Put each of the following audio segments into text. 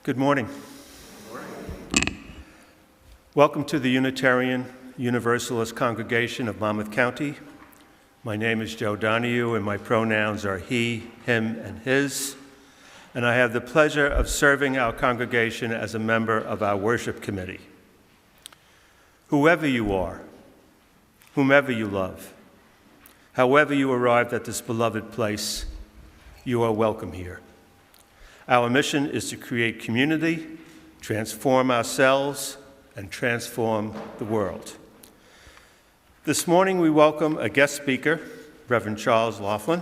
Good morning. Welcome to the Unitarian Universalist congregation of Monmouth County. My name is Joe Donahue, and my pronouns are he, him, and his. And I have the pleasure of serving our congregation as a member of our worship committee. Whoever you are, whomever you love, however you arrived at this beloved place, you are welcome here. Our mission is to create community, transform ourselves, and transform the world. This morning we welcome a guest speaker, Reverend Charles Loflin.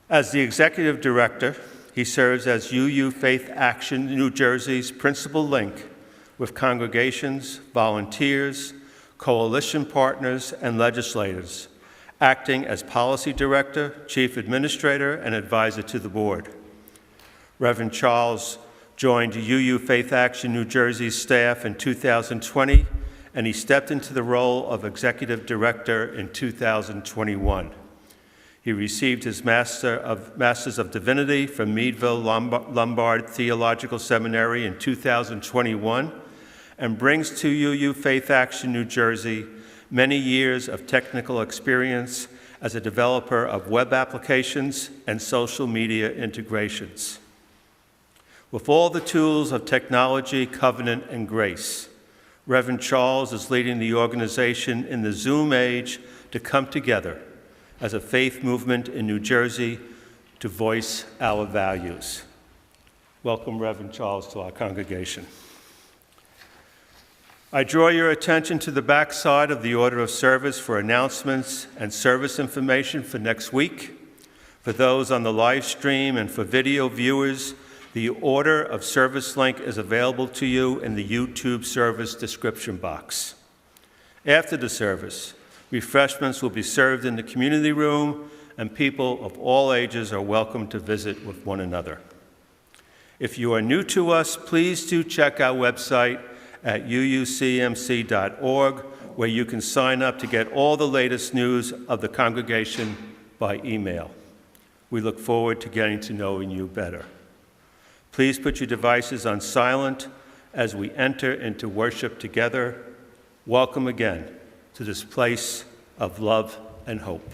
As the executive director, he serves as UUFANJ New Jersey's principal link with congregations, volunteers, coalition partners, and legislators, acting as policy director, chief administrator, and advisor to the board. Reverend Charles joined FaithAction New Jersey's staff in 2020, and he stepped into the role of executive director in 2021. He received his Master's of Divinity from Meadville Lombard Theological Seminary in 2021 and brings to FaithAction New Jersey many years of technical experience as a developer of web applications and social media integrations. With all the tools of technology, covenant, and grace, Reverend Charles is leading the organization in the Zoom age to come together as a faith movement in New Jersey to voice our values. Welcome, Reverend Charles, to our congregation. I draw your attention to the back side of the order of service for announcements and service information for next week. For those on the live stream and for video viewers, the order of service link is available to you in the YouTube service description box. After the service, refreshments will be served in the community room, and people of all ages are welcome to visit with one another. If you are new to us, please do check our website at uucmc.org, where you can sign up to get all the latest news of the congregation by email. We look forward to getting to know you better. Please put your devices on silent as we enter into worship together. Welcome again to this place of love and hope.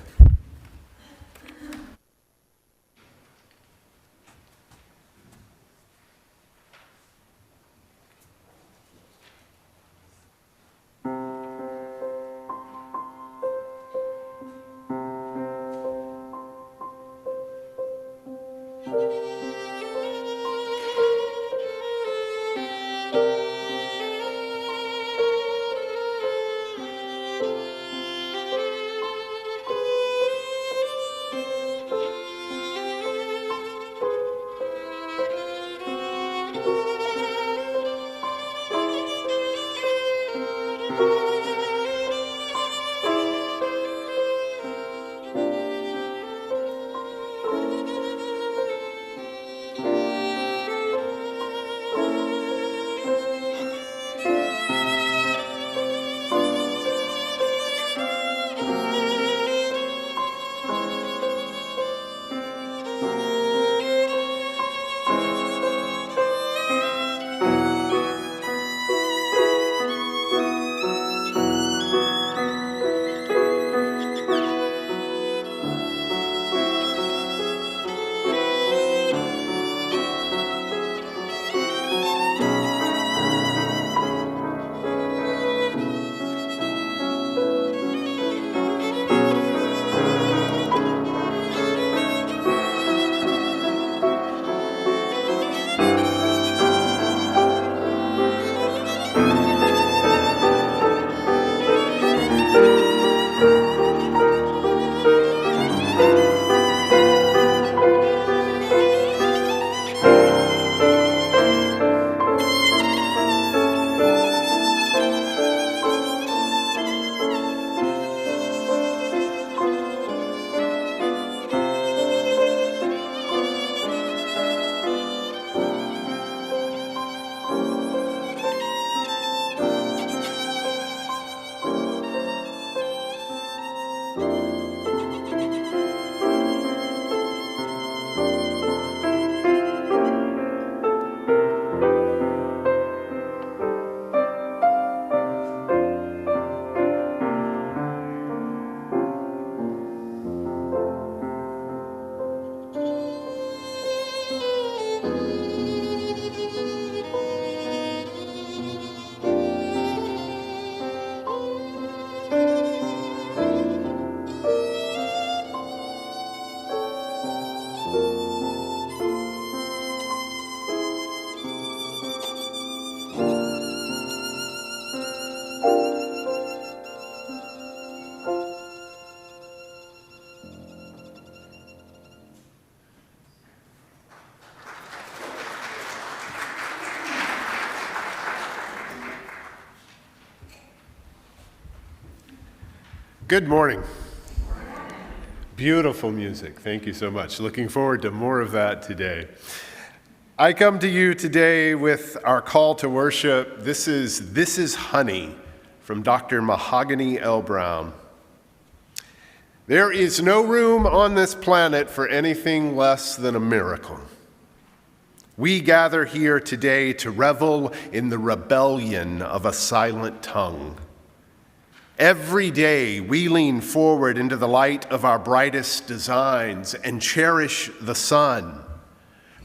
Good morning. Beautiful music. Thank you so much. Looking forward to more of that today. I come to you today with our call to worship. This is Honey from Dr. Mahogany L. Brown. There is no room on this planet for anything less than a miracle. We gather here today to revel in the rebellion of a silent tongue. Every day we lean forward into the light of our brightest designs and cherish the sun.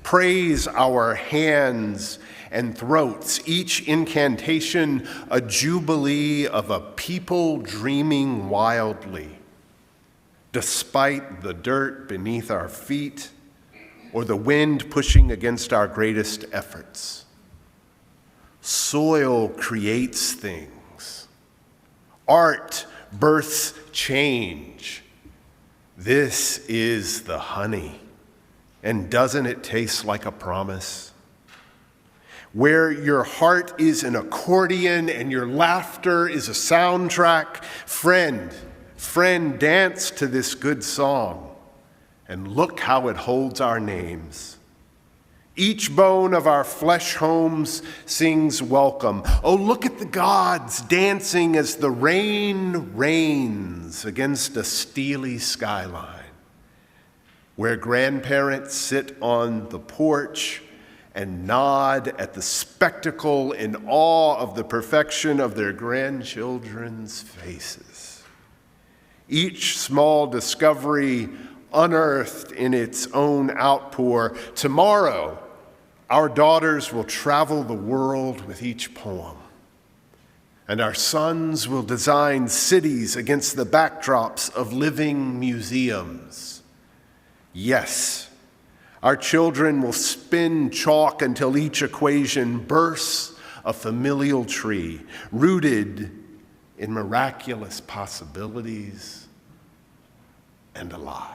Praise our hands and throats, each incantation a jubilee of a people dreaming wildly, despite the dirt beneath our feet or the wind pushing against our greatest efforts. Soil creates things. Art births change. This is the honey. And doesn't it taste like a promise? Where your heart is an accordion and your laughter is a soundtrack, friend, dance to this good song. And look how it holds our names. Each bone of our flesh homes sings welcome. Oh, look at the gods dancing as the rain rains against a steely skyline, where grandparents sit on the porch and nod at the spectacle in awe of the perfection of their grandchildren's faces. Each small discovery unearthed in its own outpour. Tomorrow, our daughters will travel the world with each poem, and our sons will design cities against the backdrops of living museums. Yes, our children will spin chalk until each equation bursts a familial tree, rooted in miraculous possibilities and alive.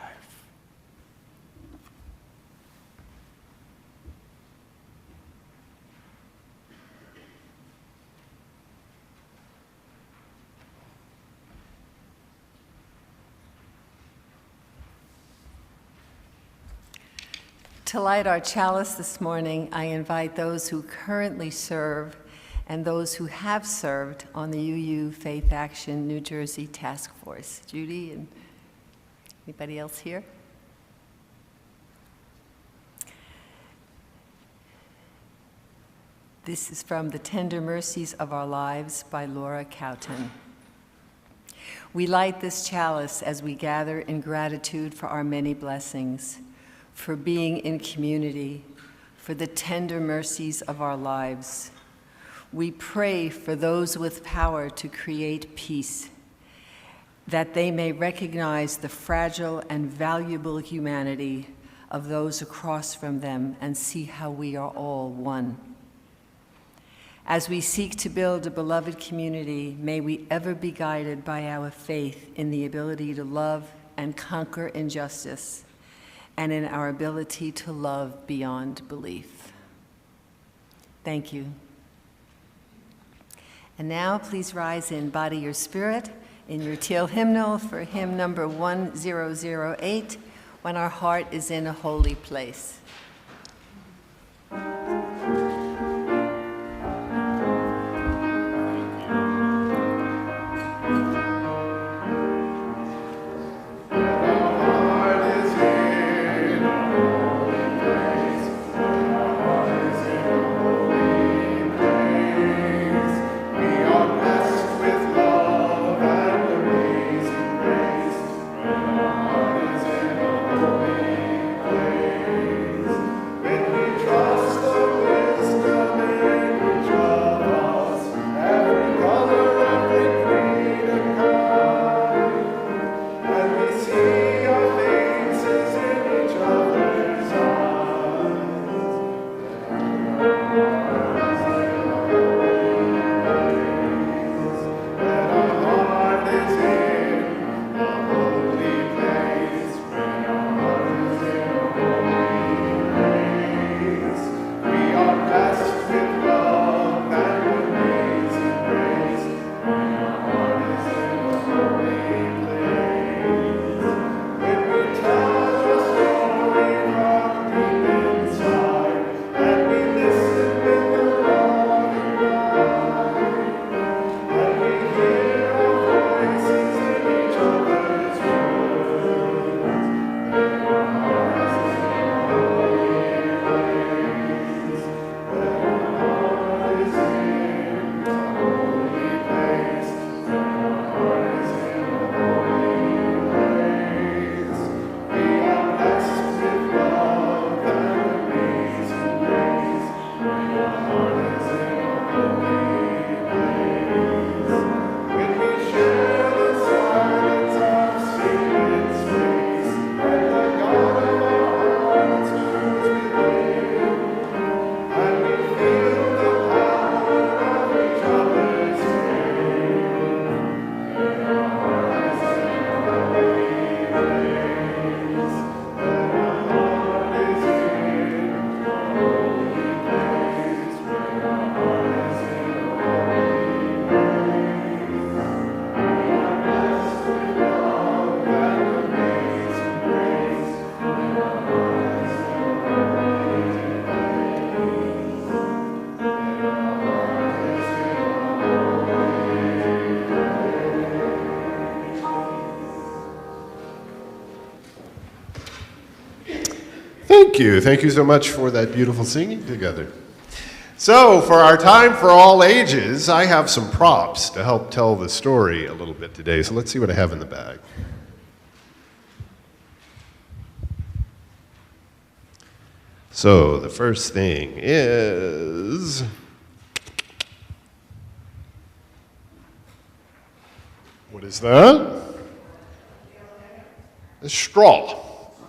To light our chalice this morning, I invite those who currently serve and those who have served on the UUFANJ New Jersey Task Force. Judy and anybody else here? This is from The Tender Mercies of Our Lives by Laura Cowton. We light this chalice as we gather in gratitude for our many blessings, for being in community, for the tender mercies of our lives. We pray for those with power to create peace, that they may recognize the fragile and valuable humanity of those across from them and see how we are all one. As we seek to build a beloved community, may we ever be guided by our faith in the ability to love and conquer injustice, and in our ability to love beyond belief. Thank you. And now please rise in body or spirit in your teal hymnal for hymn number 1008, When Our Heart is in a Holy Place. Place. Thank you. Thank you so much for that beautiful singing together. So, for our time for all ages, I have some props to help tell the story a little bit today. So let's see what I have in the bag. So, the first thing is what is that? A straw,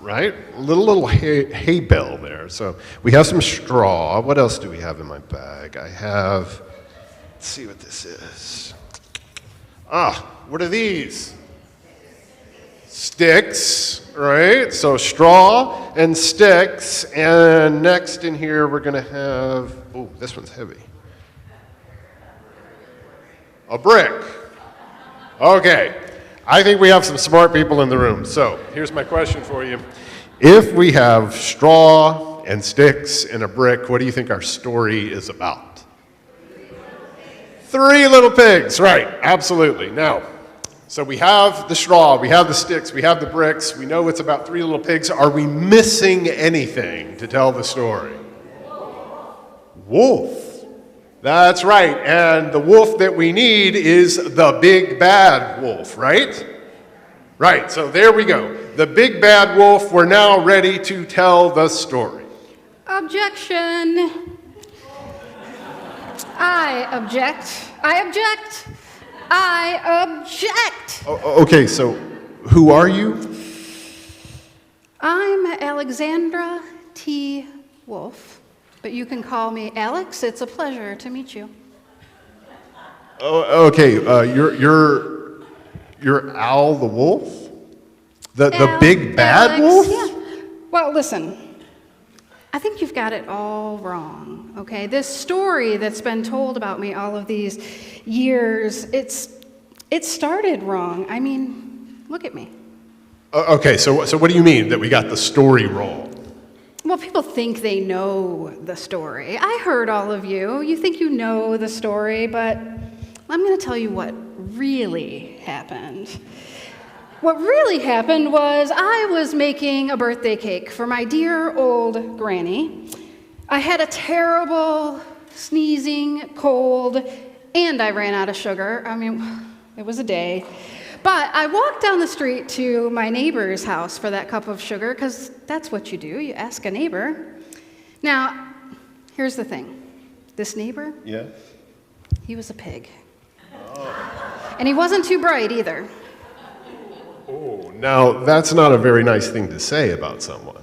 right? A little hay bale there. So we have some straw. What else do we have in my bag? I have, let's see what this is. What are these? Sticks, right? So straw and sticks. And next in here we're going to have, oh, this one's heavy. A brick. Okay. I think we have some smart people in the room. So here's my question for you. If we have straw and sticks and a brick, what do you think our story is about? 3 little pigs, right, absolutely. Now, so we have the straw, we have the sticks, we have the bricks, we know it's about 3 little pigs. Are we missing anything to tell the story? Wolf. That's right, and the wolf that we need is the big bad wolf, right? Right, so there we go. The big bad wolf, we're now ready to tell the story. Objection. I object. I object. I object. Okay, so who are you? I'm Alexandra T. Wolf, but you can call me Alex. It's a pleasure to meet you. Okay, you're Al the wolf? The big bad wolf? Yeah. Well, listen. I think you've got it all wrong, okay? This story that's been told about me all of these years, it started wrong. I mean, look at me. Okay, so what do you mean that we got the story wrong? Well, people think they know the story. I heard all of you. You think you know the story, but I'm going to tell you what really happened. What really happened was I was making a birthday cake for my dear old granny. I had a terrible sneezing cold, and I ran out of sugar. I mean, it was a day. But I walked down the street to my neighbor's house for that cup of sugar, because that's what you do. You ask a neighbor. Now, here's the thing. This neighbor, Yeah. he was a pig. Oh. And he wasn't too bright either. Oh, now that's not a very nice thing to say about someone.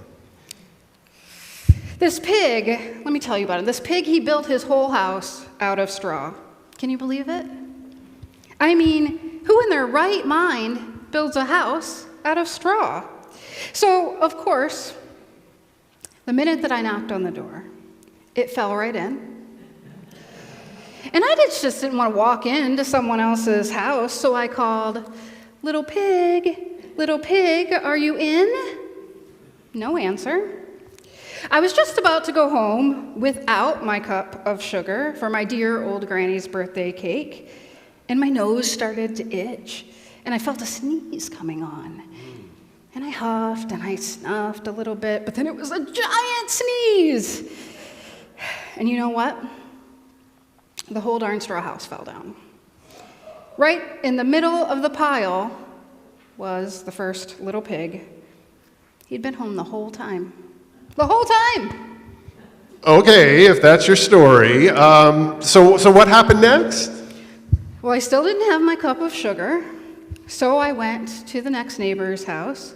This pig, let me tell you about it. This pig, he built his whole house out of straw. Can you believe it? I mean, who in their right mind builds a house out of straw? So, of course, the minute that I knocked on the door, it fell right in. And I just didn't want to walk into someone else's house, so I called, little pig, are you in? No answer. I was just about to go home without my cup of sugar for my dear old granny's birthday cake, and my nose started to itch, and I felt a sneeze coming on. And I huffed and I snuffed a little bit, but then it was a giant sneeze. And you know what? The whole darn straw house fell down. Right in the middle of the pile was the first little pig. He'd been home the whole time. The whole time! Okay, if that's your story. So what happened next? Well, I still didn't have my cup of sugar, so I went to the next neighbor's house.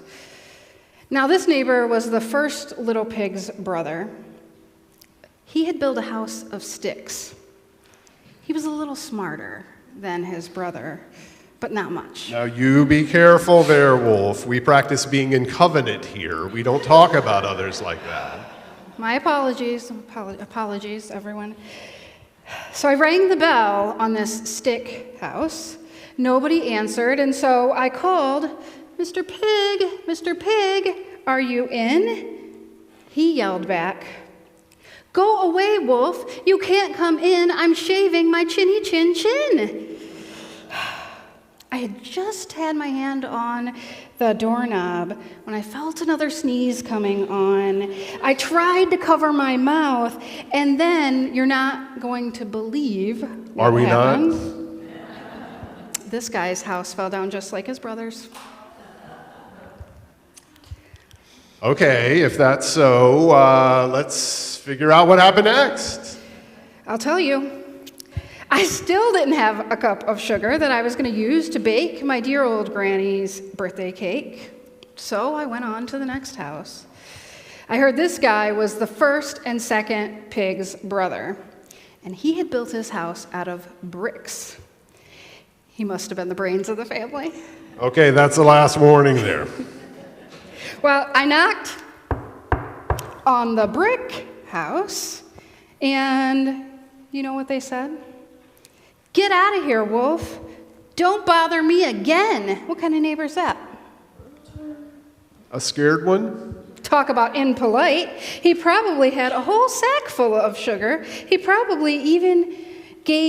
Now, this neighbor was the first little pig's brother. He had built a house of sticks. He was a little smarter than his brother, but not much. Now you be careful there, Wolf. We practice being in covenant here. We don't talk about others like that. My apologies, apologies, everyone. So I rang the bell on this stick house. Nobody answered, and so I called, Mr. Pig, are you in? He yelled back, go away, Wolf. You can't come in. I'm shaving my chinny chin chin. I had just had my hand on the doorknob when I felt another sneeze coming on. I tried to cover my mouth, and then you're not going to believe what Are we happened. not? This guy's house fell down just like his brother's. Okay, if that's so, let's figure out what happened next. I'll tell you. I still didn't have a cup of sugar that I was going to use to bake my dear old granny's birthday cake. So I went on to the next house. I heard this guy was the first and second pig's brother, and he had built his house out of bricks. He must have been the brains of the family. Okay, that's the last warning there. Well, I knocked on the brick house, and you know what they said? Get out of here, Wolf. Don't bother me again. What kind of neighbor is that? A scared one? Talk about impolite. He probably had a whole sack full of sugar. He probably even he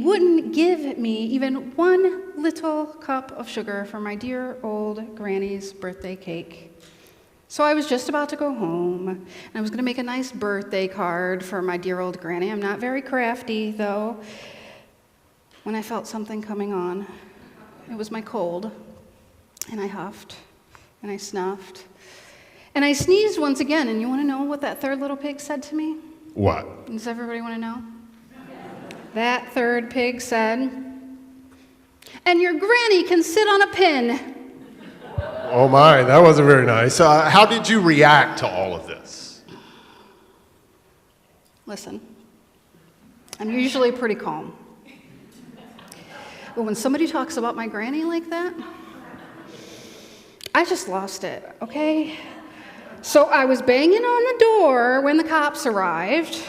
wouldn't give me even one little cup of sugar for my dear old granny's birthday cake. So I was just about to go home, and I was going to make a nice birthday card for my dear old granny. I'm not very crafty, though, when I felt something coming on. It was my cold, and I huffed, and I snuffed, and I sneezed once again. And you want to know what that third little pig said to me? What? Does everybody want to know? That third pig said, "And your granny can sit on a pin." Oh my, that wasn't very nice. How did you react to all of this? Listen, I'm usually pretty calm. But when somebody talks about my granny like that, I just lost it, okay? So I was banging on the door when the cops arrived,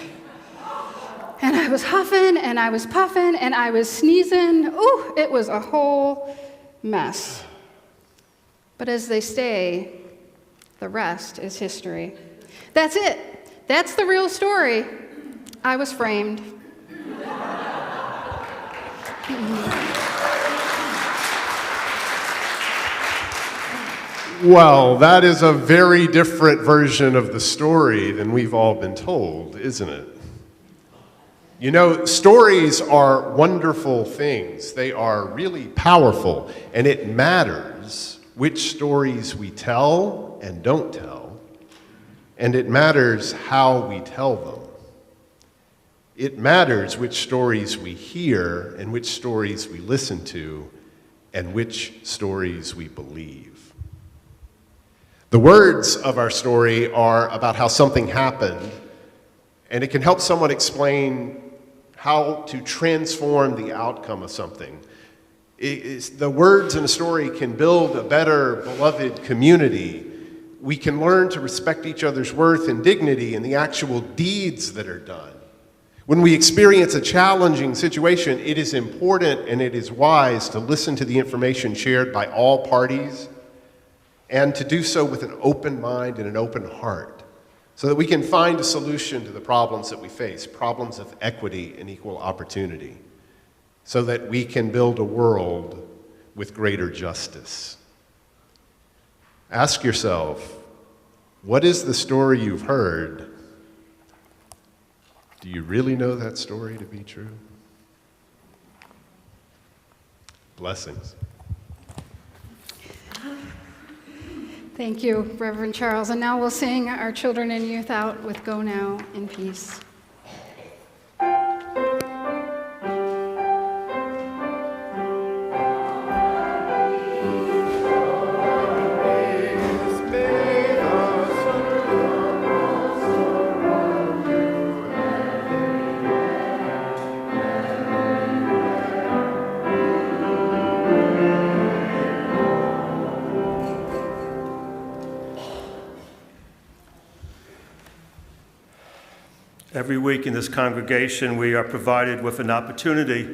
and I was huffing, and I was puffing, and I was sneezing. Ooh, it was a whole mess. But as they say, the rest is history. That's it. That's the real story. I was framed. Well, that is a very different version of the story than we've all been told, isn't it? You know, stories are wonderful things. They are really powerful, and it matters which stories we tell and don't tell, and it matters how we tell them. It matters which stories we hear and which stories we listen to and which stories we believe. The words of our story are about how something happened, and it can help someone explain how to transform the outcome of something. The words in a story can build a better, beloved community. We can learn to respect each other's worth and dignity in the actual deeds that are done. When we experience a challenging situation, it is important and it is wise to listen to the information shared by all parties and to do so with an open mind and an open heart so that we can find a solution to the problems that we face, problems of equity and equal opportunity, so that we can build a world with greater justice. Ask yourself, what is the story you've heard? Do you really know that story to be true? Blessings. Thank you, Reverend Charles. And now we'll sing our children and youth out with Go Now in Peace. Every week in this congregation, we are provided with an opportunity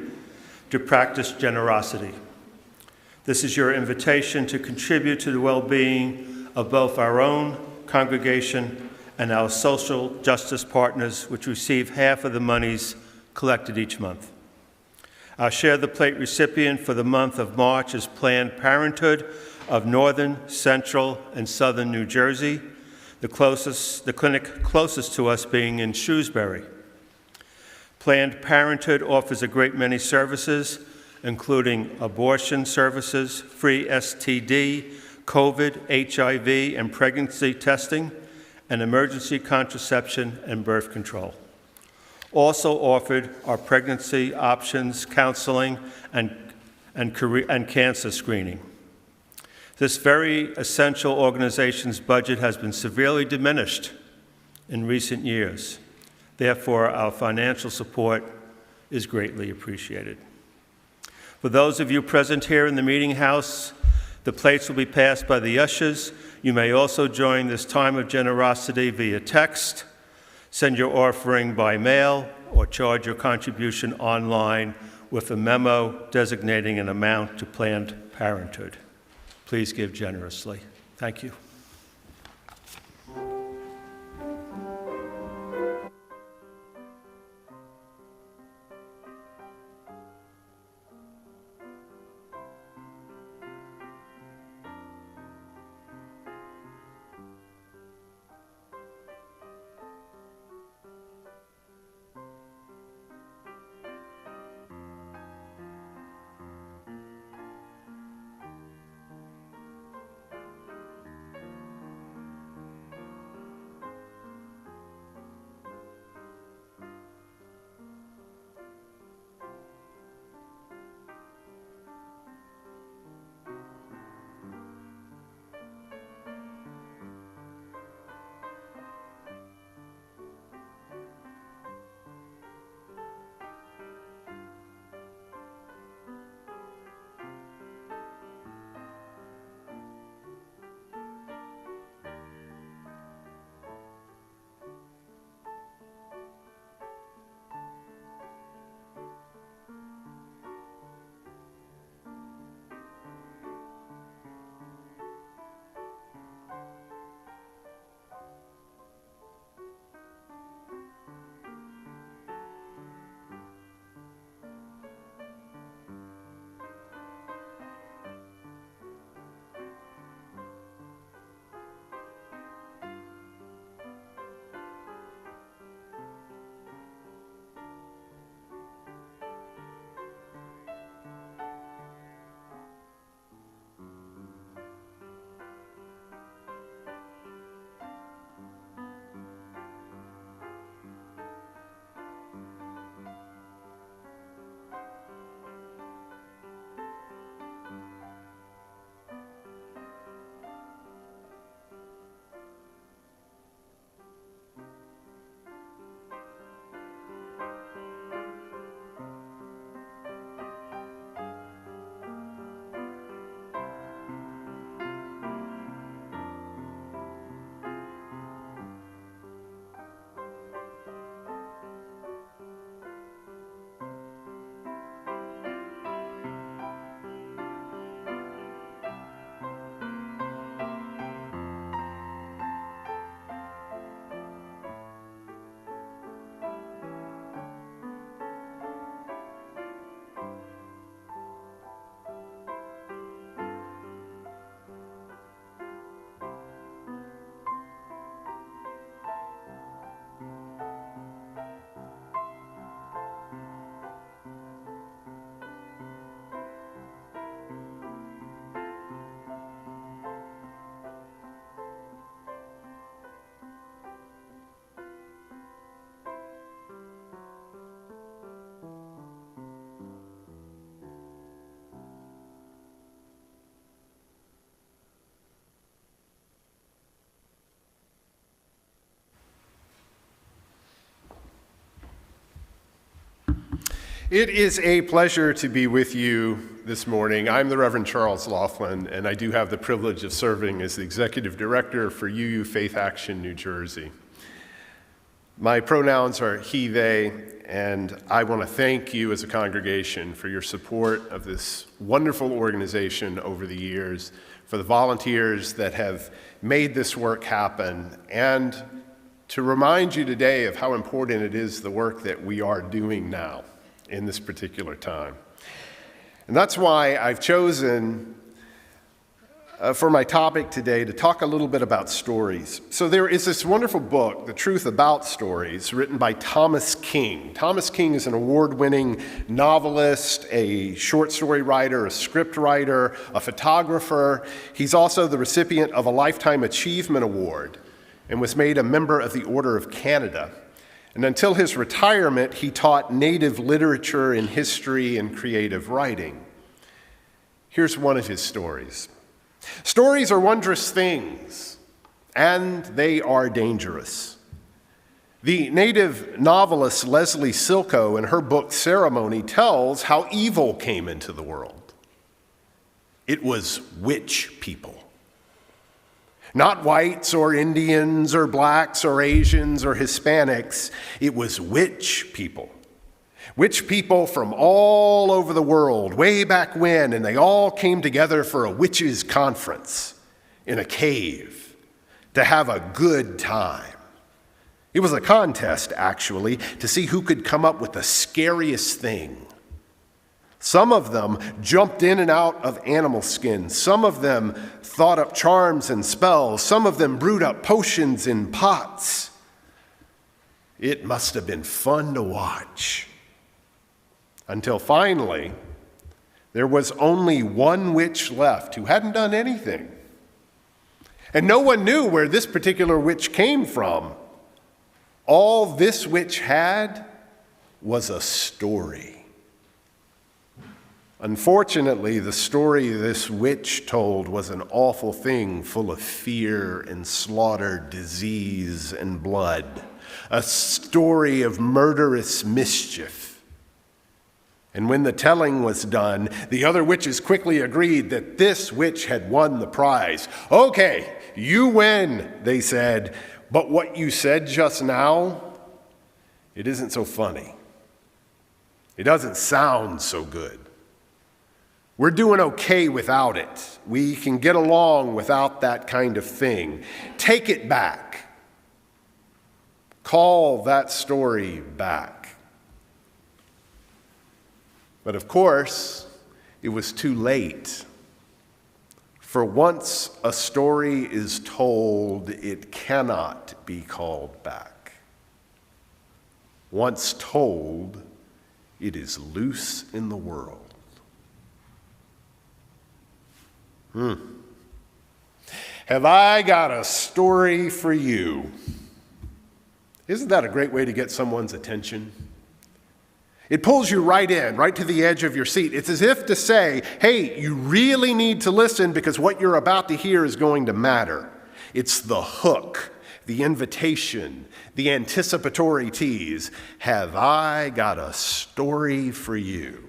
to practice generosity. This is your invitation to contribute to the well-being of both our own congregation and our social justice partners, which receive half of the monies collected each month. Our Share the Plate recipient for the month of March is Planned Parenthood of Northern, Central, and Southern New Jersey, the clinic closest to us being in Shrewsbury. Planned Parenthood offers a great many services, including abortion services, free STD, COVID, HIV, and pregnancy testing, and emergency contraception and birth control. Also offered are pregnancy options, counseling, and cancer screening. This very essential organization's budget has been severely diminished in recent years. Therefore, our financial support is greatly appreciated. For those of you present here in the meeting house, the plates will be passed by the ushers. You may also join this time of generosity via text, send your offering by mail, or charge your contribution online with a memo designating an amount to Planned Parenthood. Please give generously. Thank you. It is a pleasure to be with you this morning. I'm the Reverend Charles Loflin, and I do have the privilege of serving as the Executive Director for FaithAction, New Jersey. My pronouns are he, they, and I want to thank you as a congregation for your support of this wonderful organization over the years, for the volunteers that have made this work happen, and to remind you today of how important it is, the work that we are doing now in this particular time. And that's why I've chosen for my topic today to talk a little bit about stories. So there is this wonderful book, The Truth About Stories, written by Thomas King. Thomas King is an award-winning novelist, a short story writer, a script writer, a photographer. He's also the recipient of a Lifetime Achievement Award and was made a member of the Order of Canada. And until his retirement, he taught native literature and history and creative writing. Here's one of his stories. Stories are wondrous things, and they are dangerous. The native novelist Leslie Silko, in her book Ceremony, tells how evil came into the world. It was witch people. Not whites or Indians or blacks or Asians or Hispanics. It was witch people. Witch people from all over the world, way back when, and they all came together for a witches' conference in a cave to have a good time. It was a contest, actually, to see who could come up with the scariest thing. Some of them jumped in and out of animal skins. Some of them thought up charms and spells. Some of them brewed up potions in pots. It must have been fun to watch. Until finally, there was only one witch left who hadn't done anything. And no one knew where this particular witch came from. All this witch had was a story. Unfortunately, the story this witch told was an awful thing full of fear and slaughter, disease and blood. A story of murderous mischief. And when the telling was done, the other witches quickly agreed that this witch had won the prize. Okay, you win, they said, but what you said just now, it isn't so funny. It doesn't sound so good. We're doing okay without it. We can get along without that kind of thing. Take it back. Call that story back. But of course, it was too late. For once a story is told, it cannot be called back. Once told, it is loose in the world. Have I got a story for you? Isn't that a great way to get someone's attention? It pulls you right in, right to the edge of your seat. It's as if to say, hey, you really need to listen because what you're about to hear is going to matter. It's the hook, the invitation, the anticipatory tease. Have I got a story for you?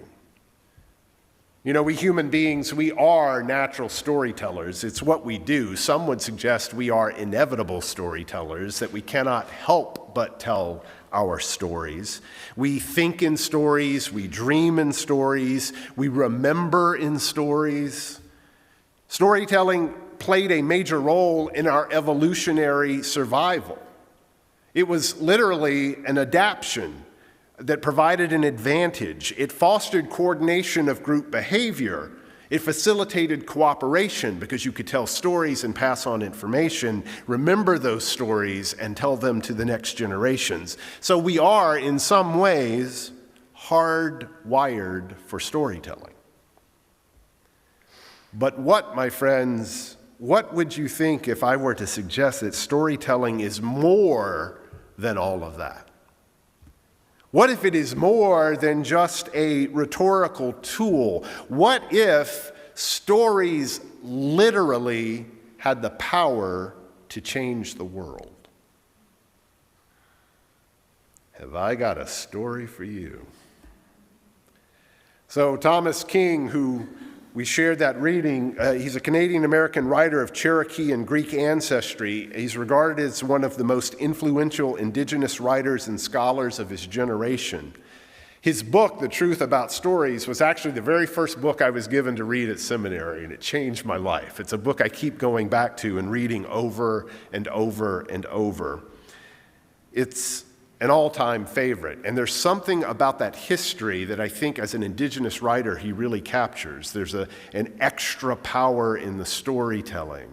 You know, we human beings, we are natural storytellers. It's what we do. Some would suggest we are inevitable storytellers, that we cannot help but tell our stories. We think in stories, we dream in stories, we remember in stories. Storytelling played a major role in our evolutionary survival. It was literally an adaptation that provided an advantage. It fostered coordination of group behavior. It facilitated cooperation because you could tell stories and pass on information, remember those stories, and tell them to the next generations. So we are, in some ways, hardwired for storytelling. But what, my friends, what would you think if I were to suggest that storytelling is more than all of that? What if it is more than just a rhetorical tool? What if stories literally had the power to change the world? Have I got a story for you? So Thomas King, who we shared that reading, he's a Canadian-American writer of Cherokee and Greek ancestry. He's regarded as one of the most influential indigenous writers and scholars of his generation. His book, The Truth About Stories, was actually the very first book I was given to read at seminary, and it changed my life. It's a book I keep going back to and reading over and over and over. It's an all-time favorite. And there's something about that history that I think as an indigenous writer he really captures. There's an extra power in the storytelling,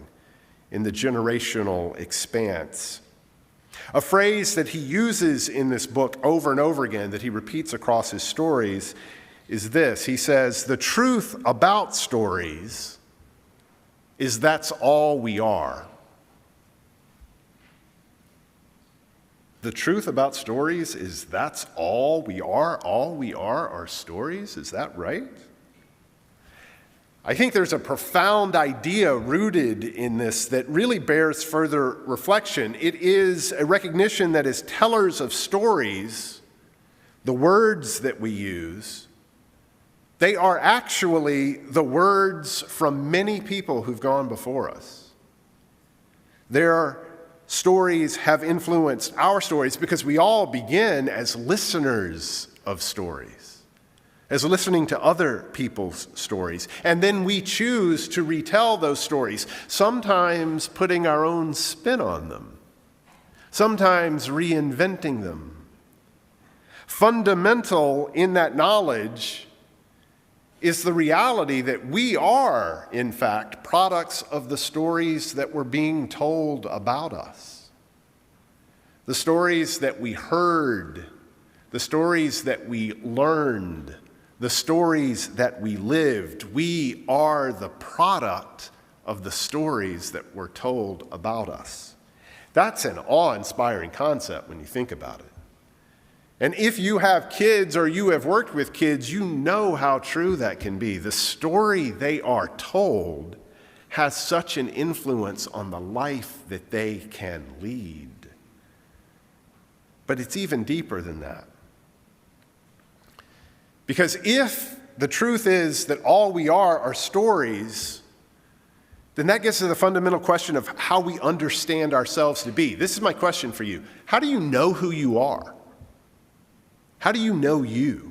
in the generational expanse. A phrase that he uses in this book over and over again, that he repeats across his stories, is this. He says, "The truth about stories is that's all we are." The truth about stories is that's all we are stories. Is that right? I think there's a profound idea rooted in this that really bears further reflection. It is a recognition that as tellers of stories, the words that we use, they are actually the words from many people who've gone before us. Their stories have influenced our stories because we all begin as listeners of stories, as listening to other people's stories. And then we choose to retell those stories, sometimes putting our own spin on them, sometimes reinventing them. Fundamental in that knowledge is the reality that we are, in fact, products of the stories that were being told about us. The stories that we heard, the stories that we learned, the stories that we lived. We are the product of the stories that were told about us. That's an awe-inspiring concept when you think about it. And if you have kids or you have worked with kids, you know how true that can be. The story they are told has such an influence on the life that they can lead. But it's even deeper than that. Because if the truth is that all we are stories, then that gets to the fundamental question of how we understand ourselves to be. This is my question for you. How do you know who you are? How do you know you?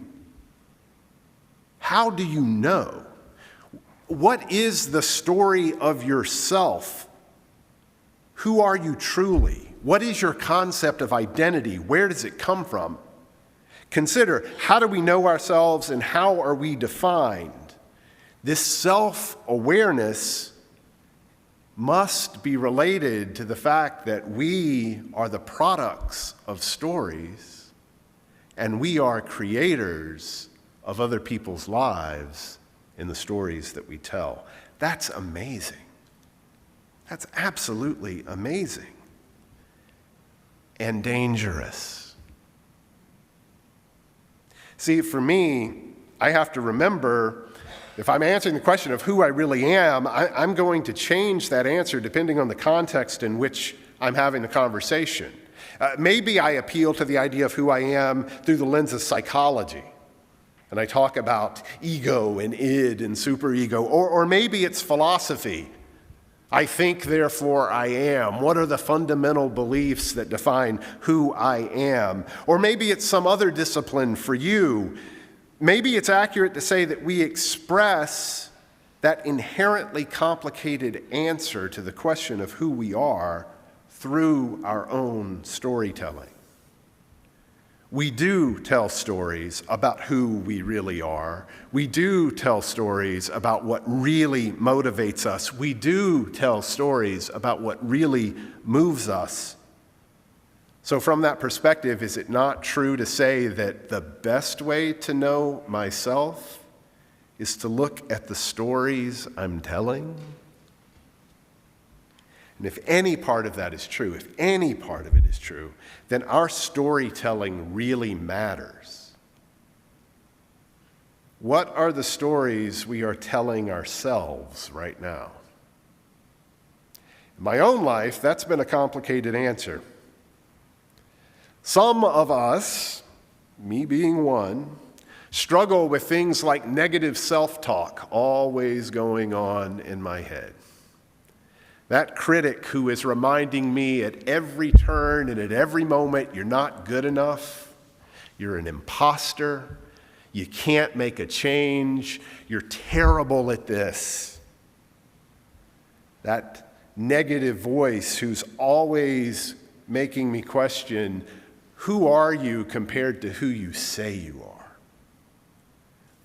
How do you know? What is the story of yourself? Who are you truly? What is your concept of identity? Where does it come from? Consider, how do we know ourselves and how are we defined? This self-awareness must be related to the fact that we are the products of stories. And we are creators of other people's lives in the stories that we tell. That's amazing. That's absolutely amazing. And dangerous. See, for me, I have to remember, if I'm answering the question of who I really am, I'm going to change that answer depending on the context in which I'm having the conversation. Maybe I appeal to the idea of who I am through the lens of psychology, and I talk about ego and id and superego, or maybe it's philosophy. I think, therefore I am. What are the fundamental beliefs that define who I am? Or maybe it's some other discipline for you. Maybe it's accurate to say that we express that inherently complicated answer to the question of who we are through our own storytelling. We do tell stories about who we really are. We do tell stories about what really motivates us. We do tell stories about what really moves us. So from that perspective, is it not true to say that the best way to know myself is to look at the stories I'm telling? And if any part of that is true, if any part of it is true, then our storytelling really matters. What are the stories we are telling ourselves right now? In my own life, that's been a complicated answer. Some of us, me being one, struggle with things like negative self-talk always going on in my head. That critic who is reminding me at every turn and at every moment, you're not good enough, you're an imposter, you can't make a change, you're terrible at this. That negative voice who's always making me question Who are you compared to who you say you are?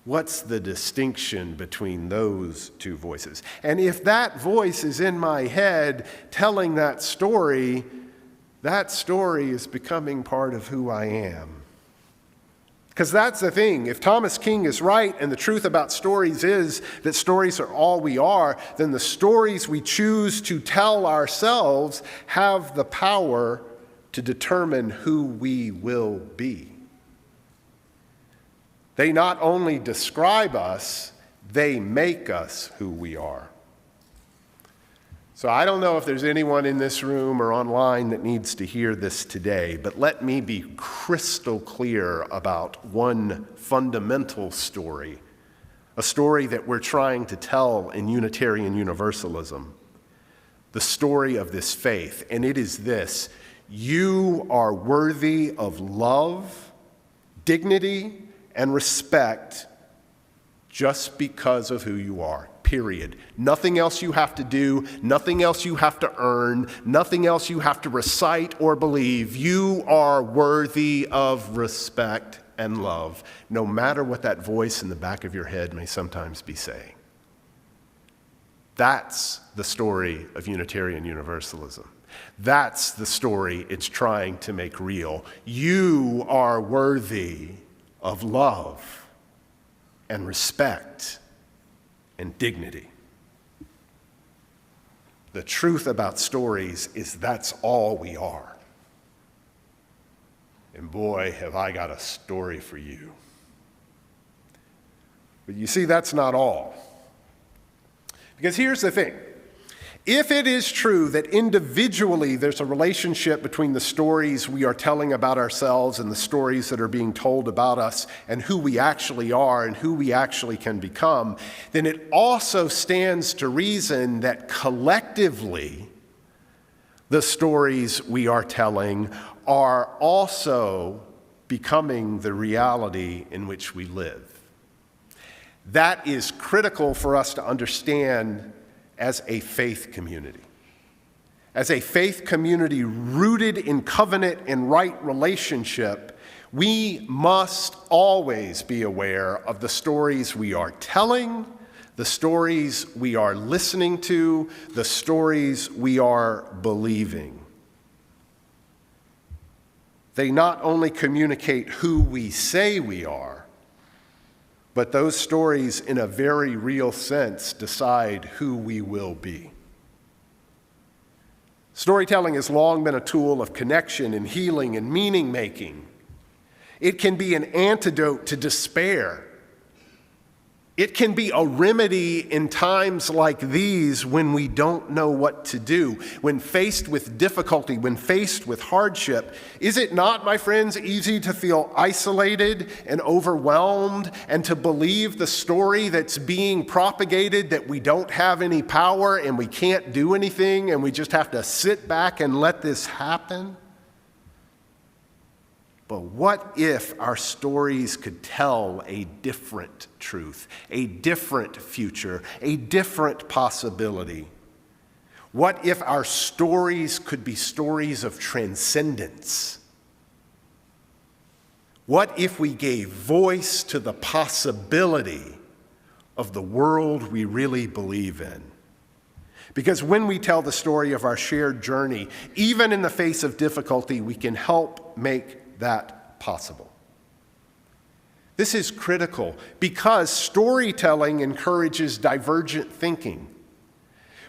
What's the distinction between those two voices? And if that voice is in my head telling that story is becoming part of who I am. Because that's the thing. If Thomas King is right and the truth about stories is that stories are all we are, then the stories we choose to tell ourselves have the power to determine who we will be. They not only describe us, they make us who we are. So I don't know if there's anyone in this room or online that needs to hear this today, but let me be crystal clear about one fundamental story, a story that we're trying to tell in Unitarian Universalism, the story of this faith, and it is this: you are worthy of love, dignity, and respect just because of who you are, period. Nothing else you have to do, nothing else you have to earn, nothing else you have to recite or believe. You are worthy of respect and love, no matter what that voice in the back of your head may sometimes be saying. That's the story of Unitarian Universalism. That's the story it's trying to make real. You are worthy of love and respect and dignity. The truth about stories is that's all we are. And boy, have I got a story for you. But you see, that's not all. Because here's the thing. If it is true that individually there's a relationship between the stories we are telling about ourselves and the stories that are being told about us and who we actually are and who we actually can become, then it also stands to reason that collectively the stories we are telling are also becoming the reality in which we live. That is critical for us to understand as a faith community. As a faith community rooted in covenant and right relationship, we must always be aware of the stories we are telling, the stories we are listening to, the stories we are believing. They not only communicate who we say we are, but those stories, in a very real sense, decide who we will be. Storytelling has long been a tool of connection and healing and meaning-making. It can be an antidote to despair. It can be a remedy in times like these when we don't know what to do, when faced with difficulty, when faced with hardship. Is it not, my friends, easy to feel isolated and overwhelmed and to believe the story that's being propagated that we don't have any power and we can't do anything and we just have to sit back and let this happen? But what if our stories could tell a different truth, a different future, a different possibility? What if our stories could be stories of transcendence? What if we gave voice to the possibility of the world we really believe in? Because when we tell the story of our shared journey, even in the face of difficulty, we can help make that possible. This is critical because storytelling encourages divergent thinking.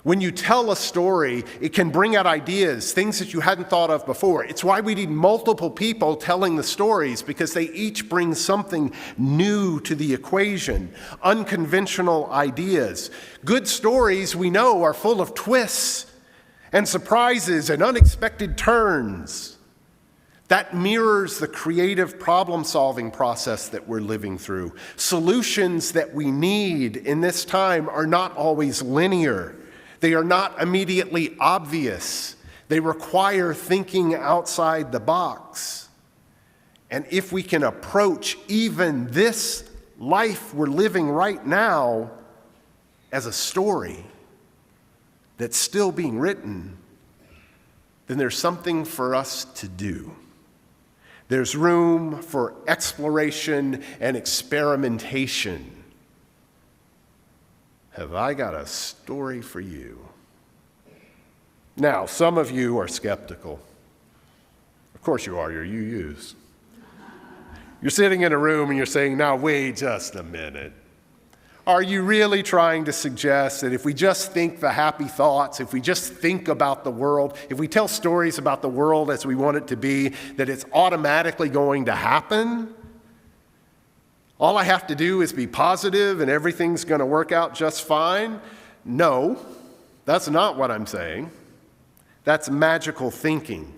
When you tell a story, it can bring out ideas, things that you hadn't thought of before. It's why we need multiple people telling the stories, because they each bring something new to the equation, unconventional ideas. Good stories, we know, are full of twists and surprises and unexpected turns. That mirrors the creative problem-solving process that we're living through. Solutions that we need in this time are not always linear. They are not immediately obvious. They require thinking outside the box. And if we can approach even this life we're living right now as a story that's still being written, then there's something for us to do. There's room for exploration and experimentation. Have I got a story for you? Now, some of you are skeptical. Of course you are, you're UUs. You're sitting in a room and you're saying, now wait just a minute. Are you really trying to suggest that if we just think the happy thoughts, if we just think about the world, if we tell stories about the world as we want it to be, that it's automatically going to happen? All I have to do is be positive and everything's going to work out just fine? No, that's not what I'm saying. That's magical thinking.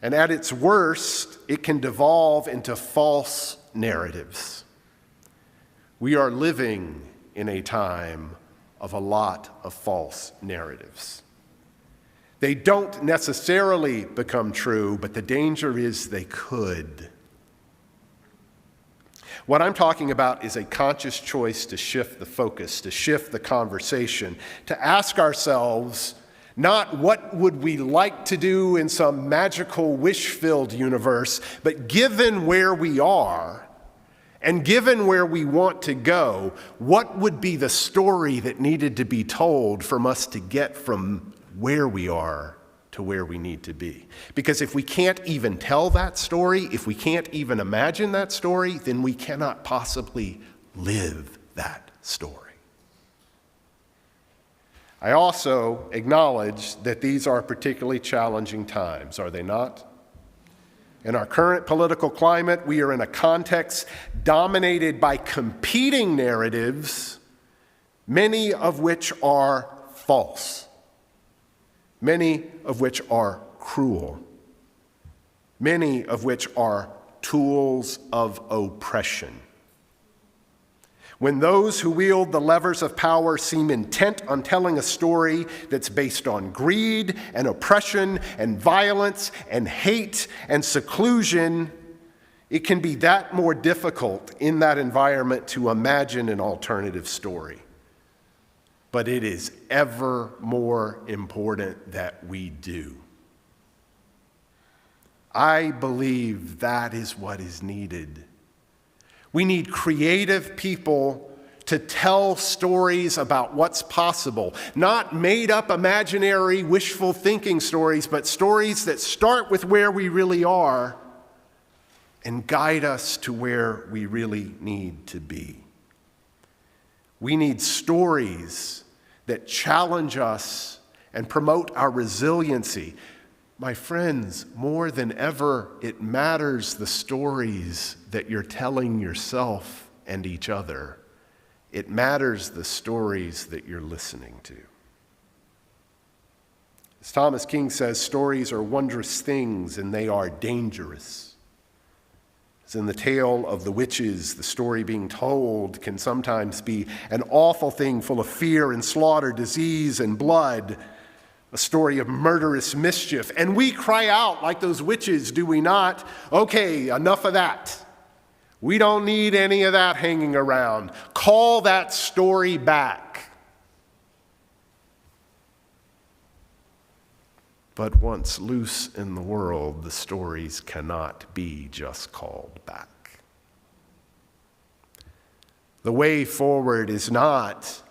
And at its worst, it can devolve into false narratives. We are living in a time of a lot of false narratives. They don't necessarily become true, but the danger is they could. What I'm talking about is a conscious choice to shift the focus, to shift the conversation, to ask ourselves, not what would we like to do in some magical wish-filled universe, but given where we are and given where we want to go, what would be the story that needed to be told from us to get from where we are to where we need to be? Because if we can't even tell that story, if we can't even imagine that story, then we cannot possibly live that story. I also acknowledge that these are particularly challenging times, are they not? In our current political climate, we are in a context dominated by competing narratives, many of which are false, many of which are cruel, many of which are tools of oppression. When those who wield the levers of power seem intent on telling a story that's based on greed and oppression and violence and hate and seclusion, it can be that more difficult in that environment to imagine an alternative story. But it is ever more important that we do. I believe that is what is needed. We need creative people to tell stories about what's possible, not made-up, imaginary, wishful thinking stories, but stories that start with where we really are and guide us to where we really need to be. We need stories that challenge us and promote our resiliency. My friends, more than ever, it matters the stories that you're telling yourself and each other. It matters the stories that you're listening to. As Thomas King says, stories are wondrous things and they are dangerous. As in the tale of the witches, the story being told can sometimes be an awful thing full of fear and slaughter, disease and blood, a story of murderous mischief. And we cry out like those witches, do we not? Okay, enough of that. We don't need any of that hanging around. Call that story back. But once loose in the world, the stories cannot be just called back. The way forward is not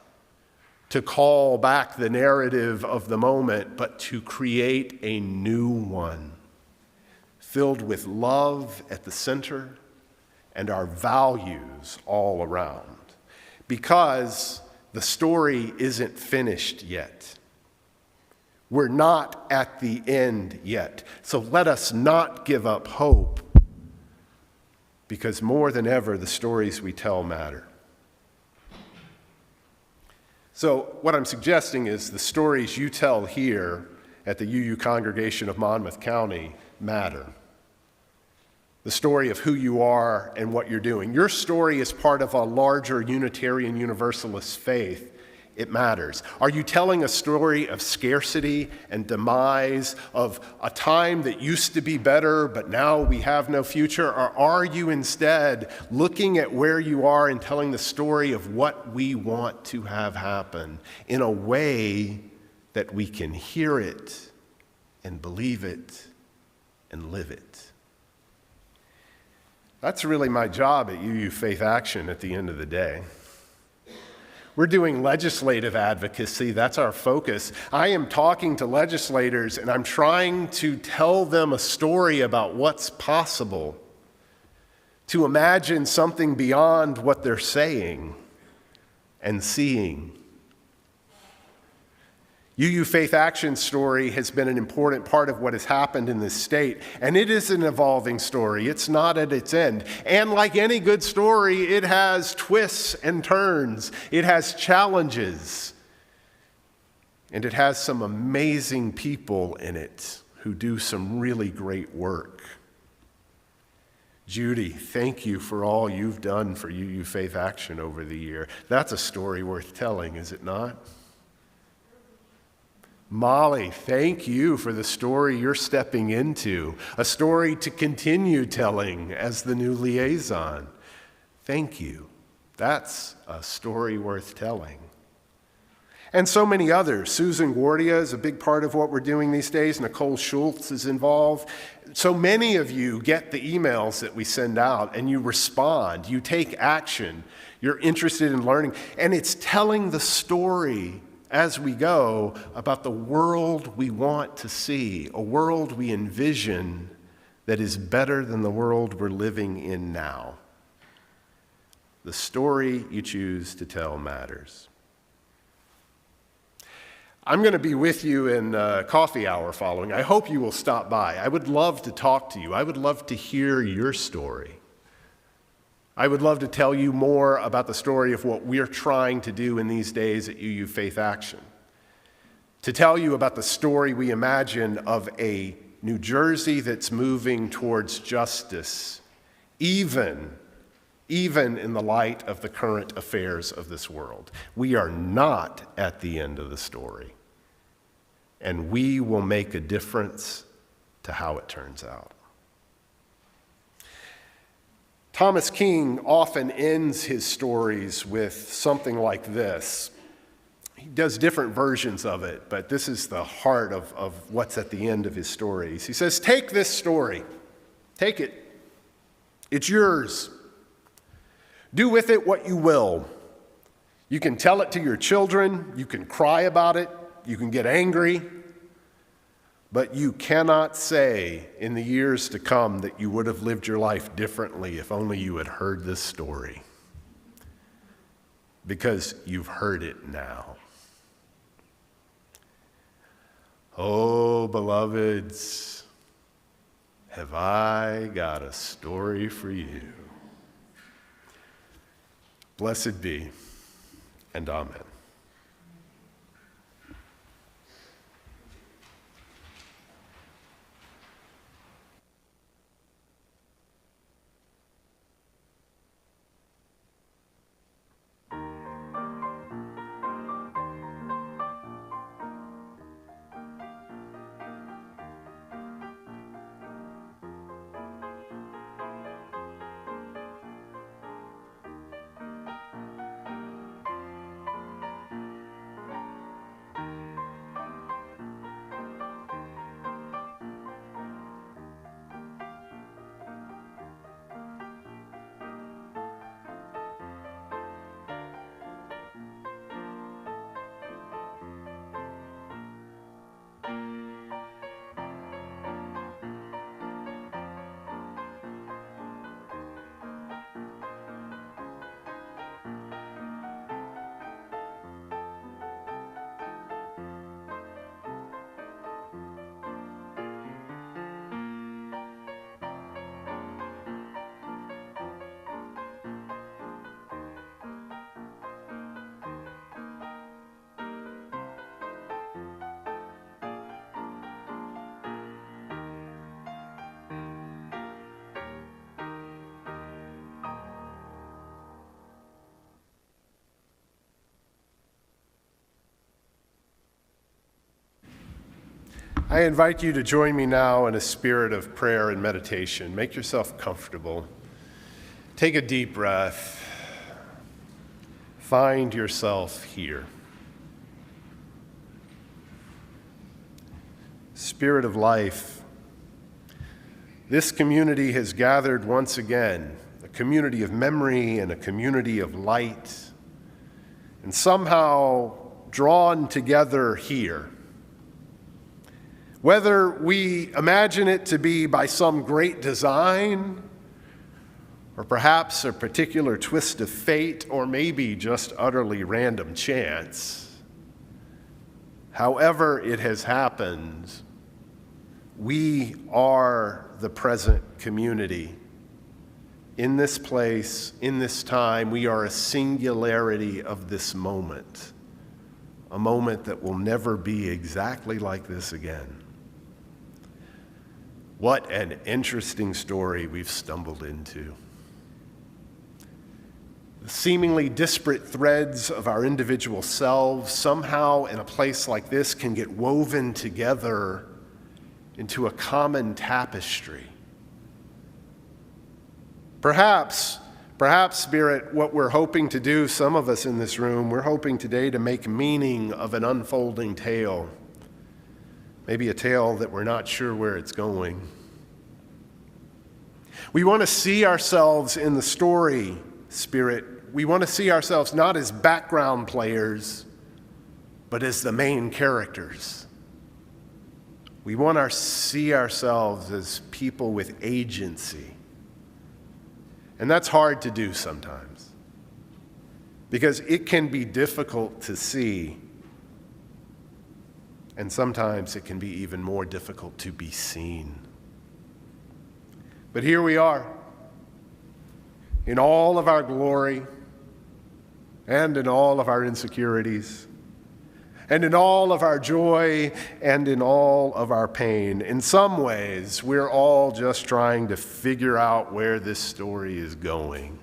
to call back the narrative of the moment, but to create a new one, filled with love at the center and our values all around. Because the story isn't finished yet. We're not at the end yet. So let us not give up hope, because more than ever, the stories we tell matter. So what I'm suggesting is the stories you tell here at the UU congregation of Monmouth County matter. The story of who you are and what you're doing. Your story is part of a larger Unitarian Universalist faith. It matters. Are you telling a story of scarcity and demise, of a time that used to be better, but now we have no future? Or are you instead looking at where you are and telling the story of what we want to have happen in a way that we can hear it and believe it and live it? That's really my job at UUFANJ at the end of the day. We're doing legislative advocacy. That's our focus. I am talking to legislators, and I'm trying to tell them a story about what's possible, to imagine something beyond what they're saying and seeing. UUFANJ's story has been an important part of what has happened in this state, and it is an evolving story. It's not at its end. And like any good story, it has twists and turns. It has challenges. And it has some amazing people in it who do some really great work. Judy, thank you for all you've done for UUFANJ over the year. That's a story worth telling, is it not? Molly, thank you for the story you're stepping into, a story to continue telling as the new liaison. Thank you. That's a story worth telling. And so many others. Susan Guardia is a big part of what we're doing these days. Nicole Schultz is involved. So many of you get the emails that we send out and you respond. You take action. You're interested in learning. And it's telling the story as we go about the world we want to see, a world we envision that is better than the world we're living in now. The story you choose to tell matters. I'm going to be with you in coffee hour following. I hope you will stop by. I would love to talk to you. I would love to hear your story. I would love to tell you more about the story of what we're trying to do in these days at UUFANJ. To tell you about the story we imagine of a New Jersey that's moving towards justice, even in the light of the current affairs of this world. We are not at the end of the story, and we will make a difference to how it turns out. Thomas King often ends his stories with something like this. He does different versions of it, but this is the heart of what's at the end of his stories. He says, take this story. Take it. It's yours. Do with it what you will. You can tell it to your children. You can cry about it. You can get angry. But you cannot say in the years to come that you would have lived your life differently if only you had heard this story. Because you've heard it now. Oh, beloveds, have I got a story for you. Blessed be, and amen. I invite you to join me now in a spirit of prayer and meditation. Make yourself comfortable. Take a deep breath. Find yourself here. Spirit of life, this community has gathered once again, a community of memory and a community of light, and somehow drawn together here. Whether we imagine it to be by some great design, or perhaps a particular twist of fate, or maybe just utterly random chance, however it has happened, we are the present community. In this place, in this time, we are a singularity of this moment, a moment that will never be exactly like this again. What an interesting story we've stumbled into. The seemingly disparate threads of our individual selves somehow in a place like this can get woven together into a common tapestry. Perhaps, Spirit, what we're hoping to do, some of us in this room, we're hoping today to make meaning of an unfolding tale. Maybe a tale that we're not sure where it's going. We want to see ourselves in the story, Spirit. We want to see ourselves not as background players, but as the main characters. We want to see ourselves as people with agency. And that's hard to do sometimes, because it can be difficult to see, and sometimes it can be even more difficult to be seen. But here we are, in all of our glory, and in all of our insecurities, and in all of our joy, and in all of our pain. In some ways, we're all just trying to figure out where this story is going,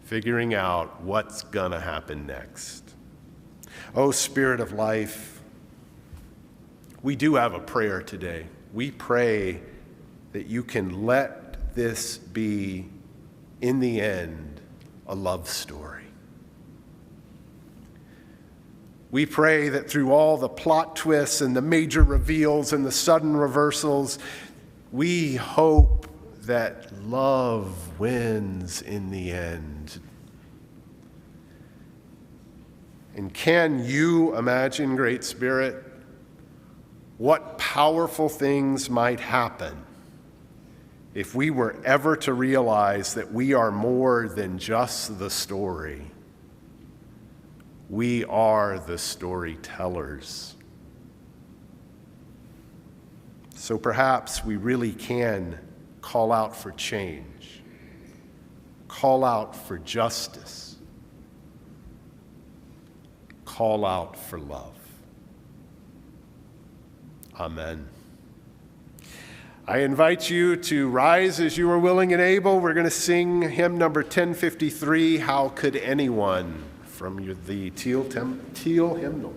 figuring out what's going to happen next. Oh, Spirit of life, we do have a prayer today. We pray that you can let this be, in the end, a love story. We pray that through all the plot twists and the major reveals and the sudden reversals, we hope that love wins in the end. And can you imagine, Great Spirit, what powerful things might happen if we were ever to realize that we are more than just the story? We are the storytellers. So perhaps we really can call out for change, call out for justice, call out for love. Amen. I invite you to rise as you are willing and able. We're going to sing hymn number 1053, How Could Anyone, from the Teal hymnal.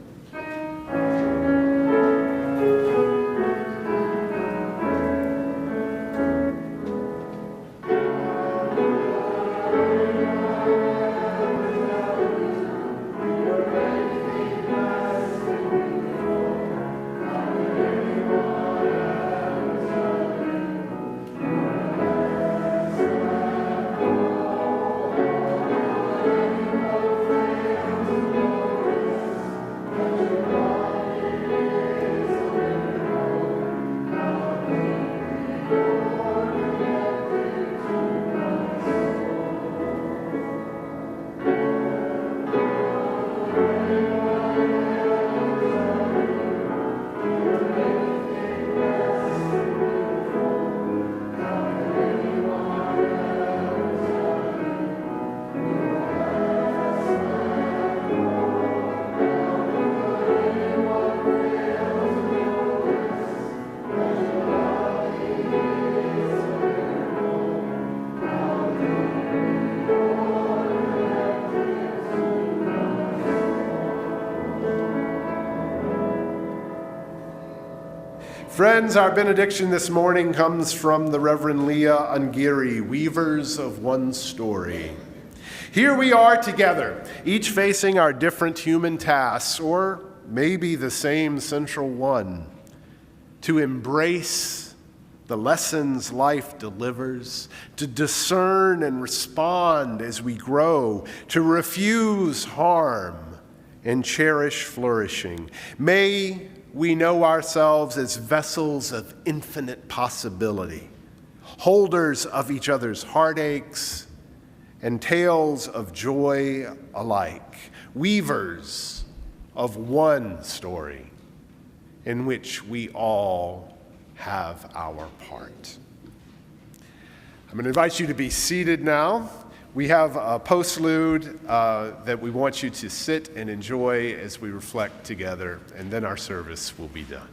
Friends, our benediction this morning comes from the Reverend Leah Ungiri, Weavers of One Story. Here we are together, each facing our different human tasks, or maybe the same central one, to embrace the lessons life delivers, to discern and respond as we grow, to refuse harm and cherish flourishing. May we know ourselves as vessels of infinite possibility, holders of each other's heartaches and tales of joy alike, weavers of one story in which we all have our part. I'm going to invite you to be seated now. We have a postlude that we want you to sit and enjoy as we reflect together, and then our service will be done.